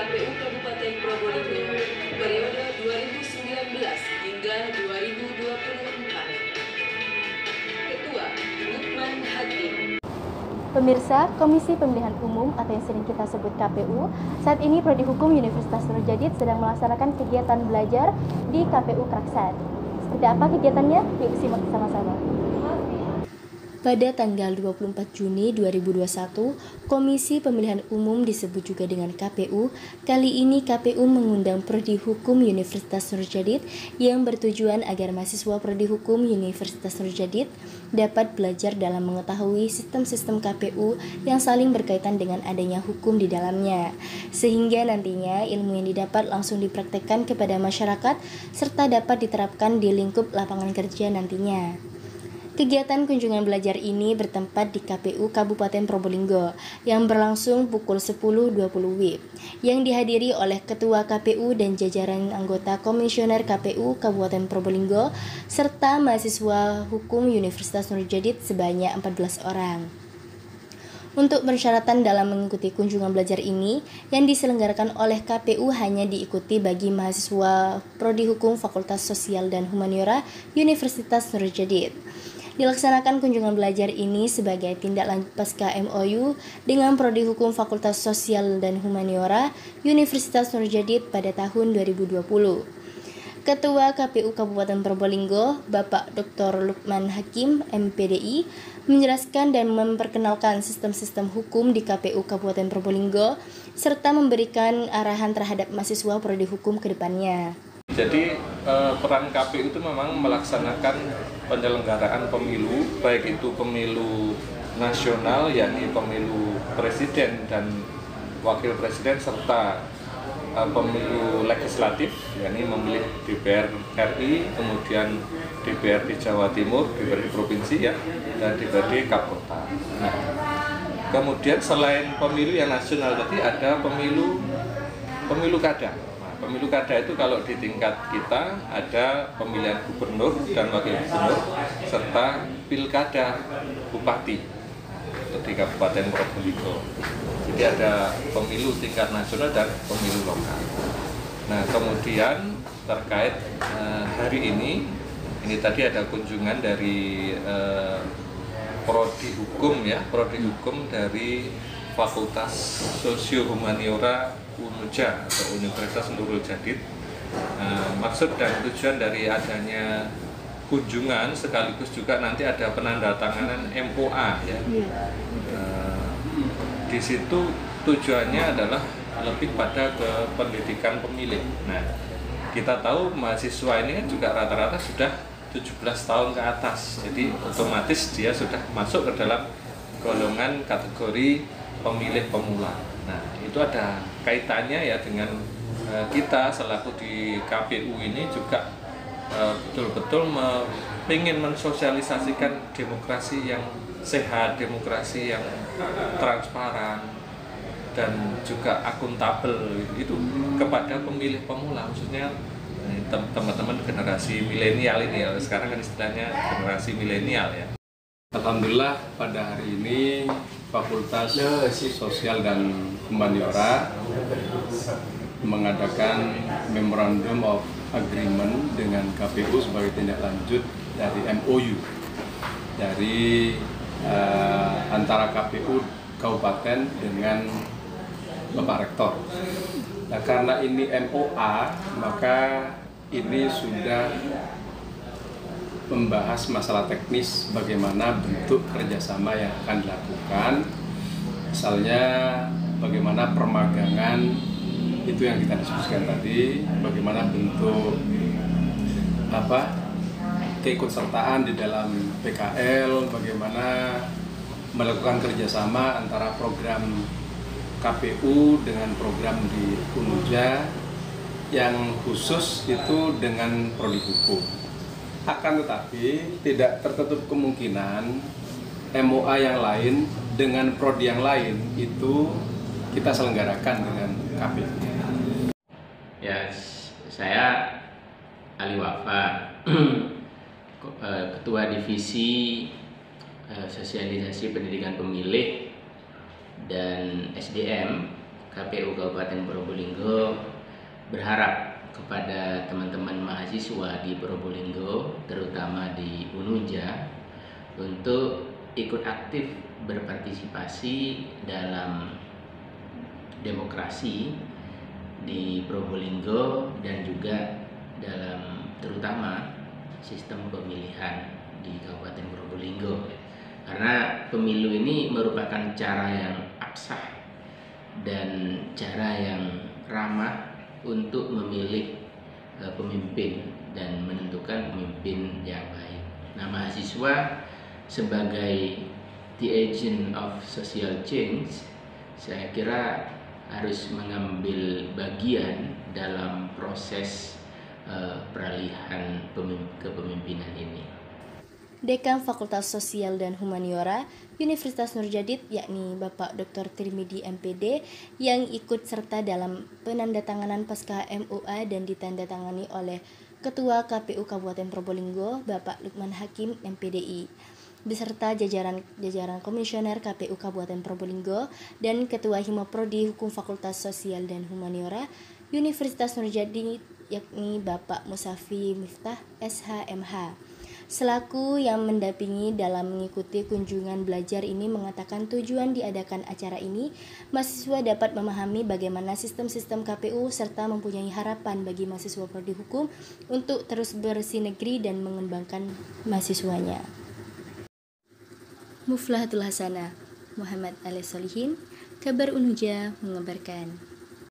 KPU Kabupaten Probolinggo periode 2019 hingga 2024. Ketua Lukman Hakim. Pemirsa, Komisi Pemilihan Umum atau yang sering kita sebut KPU, saat ini Prodi Hukum Universitas Nurjadid sedang melaksanakan kegiatan belajar di KPU Kraksan. Seperti apa kegiatannya? Yuk simak sama-sama. Pada tanggal 24 Juni 2021, Komisi Pemilihan Umum disebut juga dengan KPU. Kali ini KPU mengundang Prodi Hukum Universitas Nurjadid yang bertujuan agar mahasiswa Prodi Hukum Universitas Nurjadid dapat belajar dalam mengetahui sistem-sistem KPU yang saling berkaitan dengan adanya hukum di dalamnya. Sehingga nantinya ilmu yang didapat langsung dipraktekkan kepada masyarakat serta dapat diterapkan di lingkup lapangan kerja nantinya. Kegiatan kunjungan belajar ini bertempat di KPU Kabupaten Probolinggo yang berlangsung pukul 10.20 WIB yang dihadiri oleh Ketua KPU dan jajaran anggota Komisioner KPU Kabupaten Probolinggo serta mahasiswa hukum Universitas Nurjadid sebanyak 14 orang. Untuk persyaratan dalam mengikuti kunjungan belajar ini yang diselenggarakan oleh KPU hanya diikuti bagi mahasiswa Prodi Hukum Fakultas Sosial dan Humaniora Universitas Nurjadid. Dilaksanakan kunjungan belajar ini sebagai tindak lanjut pasca MOU dengan Prodi Hukum Fakultas Sosial dan Humaniora Universitas Nurjadid pada tahun 2020. Ketua KPU Kabupaten Probolinggo, Bapak Dr. Lukman Hakim, MPDI, menjelaskan dan memperkenalkan sistem-sistem hukum di KPU Kabupaten Probolinggo serta memberikan arahan terhadap mahasiswa Prodi Hukum ke depannya. Jadi peran KPU itu memang melaksanakan penyelenggaraan pemilu, baik itu pemilu nasional, yakni pemilu presiden dan wakil presiden, serta pemilu legislatif, yakni memilih DPR RI, kemudian DPR di Jawa Timur, DPR di provinsi ya, dan DPRD Kapkota. Nah, kemudian selain pemilu yang nasional tadi ada pemilu kada. Pemilu kada itu kalau di tingkat kita ada pemilihan gubernur dan wakil gubernur serta pilkada bupati di Kabupaten Probolinggo. Jadi ada pemilu tingkat nasional dan pemilu lokal. Nah, kemudian terkait hari ini tadi ada kunjungan dari Prodi Hukum ya, Prodi Hukum dari Fakultas Sosio Humaniora UNUJA atau Universitas Nurjadid. Maksud dan tujuan dari adanya kunjungan sekaligus juga nanti ada penandatanganan MOA ya. Di situ tujuannya adalah lebih pada ke pendidikan pemilih. Nah, kita tahu mahasiswa ini kan juga rata-rata sudah 17 tahun ke atas. Jadi otomatis dia sudah masuk ke dalam golongan kategori pemilih pemula. Nah, itu ada kaitannya ya dengan kita selaku di KPU ini juga betul-betul ingin mensosialisasikan demokrasi yang sehat, demokrasi yang transparan dan juga akuntabel itu kepada pemilih pemula, khususnya teman-teman generasi milenial ini ya, sekarang kan istilahnya generasi milenial ya. Alhamdulillah pada hari ini Fakultas Sosial dan Humaniora mengadakan Memorandum of Agreement dengan KPU sebagai tindak lanjut dari MOU dari antara KPU Kabupaten dengan Bapak Rektor. Nah, karena ini MOA, maka ini sudah membahas masalah teknis bagaimana bentuk kerjasama yang akan dilakukan, misalnya bagaimana permagangan itu yang kita diskusikan tadi, bagaimana bentuk keikutsertaan di dalam PKL, bagaimana melakukan kerjasama antara program KPU dengan program di UNUJA yang khusus itu dengan Prodi Hukum. Akan tetapi tidak tertutup kemungkinan MOA yang lain dengan prodi yang lain itu kita selenggarakan dengan KPU. Ya, saya Ali Wafa, Ketua Divisi Sosialisasi Pendidikan Pemilih dan SDM KPU Kabupaten Probolinggo berharap kepada teman-teman mahasiswa di Probolinggo, terutama di Ununja, untuk ikut aktif berpartisipasi dalam demokrasi di Probolinggo dan juga dalam terutama sistem pemilihan di Kabupaten Probolinggo. Karena pemilu ini merupakan cara yang absah dan cara yang ramah untuk memilih pemimpin dan menentukan pemimpin yang baik. Nah, mahasiswa sebagai the agent of social change, saya kira harus mengambil bagian dalam proses peralihan kepemimpinan ini. Dekan Fakultas Sosial dan Humaniora Universitas Nurjadid, yakni Bapak Dr. Tirmidhi MPD, yang ikut serta dalam penandatanganan pasca MOA dan ditandatangani oleh Ketua KPU Kabupaten Probolinggo, Bapak Lukman Hakim MPDI, beserta jajaran Komisioner KPU Kabupaten Probolinggo dan Ketua Himoprodi Hukum Fakultas Sosial dan Humaniora Universitas Nurjadid, yakni Bapak Musafi Miftah SHMH. Selaku yang mendampingi dalam mengikuti kunjungan belajar ini, mengatakan tujuan diadakan acara ini, mahasiswa dapat memahami bagaimana sistem-sistem KPU serta mempunyai harapan bagi mahasiswa prodi hukum untuk terus bersinergi dan mengembangkan mahasiswanya. Muflahatul Hasanah, Muhammad Ali Solihin, Kabar Ununja mengabarkan.